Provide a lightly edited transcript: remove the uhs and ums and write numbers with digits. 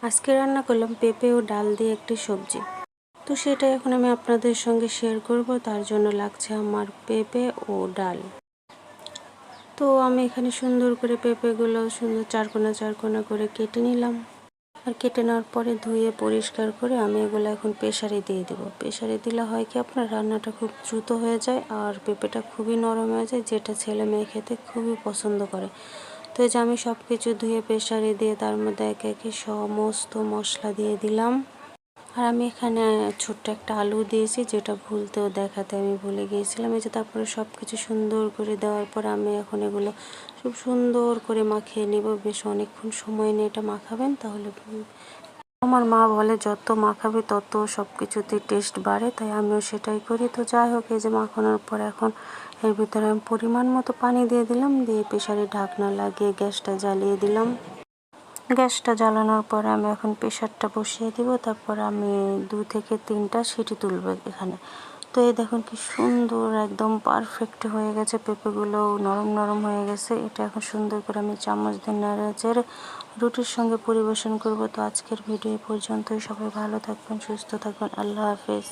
আজকে রান্না করলাম পেঁপে ও ডাল দিয়ে একটি সবজি। তো সেটা এখন আমি আপনাদের সঙ্গে শেয়ার করব। তার জন্য লাগছে আমার পেঁপে ও ডাল। তো আমি এখানে সুন্দর করে পেঁপেগুলো সুন্দর চারকোনা করে কেটে নিলাম। আর কেটে নেওয়ার পরে ধুয়ে পরিষ্কার করে আমি এগুলো এখন প্রেসারে দিয়ে দেবো। প্রেসারে দিলে হয় কি আপনার রান্নাটা খুব দ্রুত হয়ে যায় আর পেঁপেটা খুবই নরম হয়ে যায়, যেটা ছেলে মেয়ে খেতে খুবই পছন্দ করে। তো এই যে আমি সব কিছু ধুয়ে প্রেসারে দিয়ে তার মধ্যে একে একে সমস্ত মশলা দিয়ে দিলাম। আর আমি এখানে ছোট্ট একটা আলু দিয়েছি, যেটা ভুলতেও দেখাতে আমি ভুলে গিয়েছিলাম। এই যে তারপরে সব কিছু সুন্দর করে দেওয়ার পর আমি এখন এগুলো খুব সুন্দর করে মাখিয়ে নেব। বেশ অনেকক্ষণ সময় নিয়ে এটা মাখাবেন, তাহলে আমার মা বলে যত মাখাবে তত সব কিছুতে টেস্ট বাড়ে, তাই আমিও সেটাই করি। তো যাই হোক, এই যে মাখানোর পর এখন এর ভিতরে আমি পরিমাণ মতো পানি দিয়ে দিলাম, দিয়ে প্রেসারে ঢাকনা লাগিয়ে গ্যাসটা জ্বালিয়ে দিলাম। গ্যাসটা জ্বালানোর পরে আমি এখন প্রেসারটা বসিয়ে দিব। তারপর আমি 2 থেকে 3টা সিটি তুলব এখানে। তো এই দেখুন কি সুন্দর একদম পারফেক্ট হয়ে গেছে, পেঁপেগুলো নরম নরম হয়ে গেছে। এটা এখন সুন্দর করে আমি চামচ দিয়ে নেড়ে চেড়ে রুটির সঙ্গে পরিবেশন করব। তো আজকের ভিডিও পর্যন্তই। সবাই ভালো থাকবেন, সুস্থ থাকবেন। আল্লাহ হাফেজ।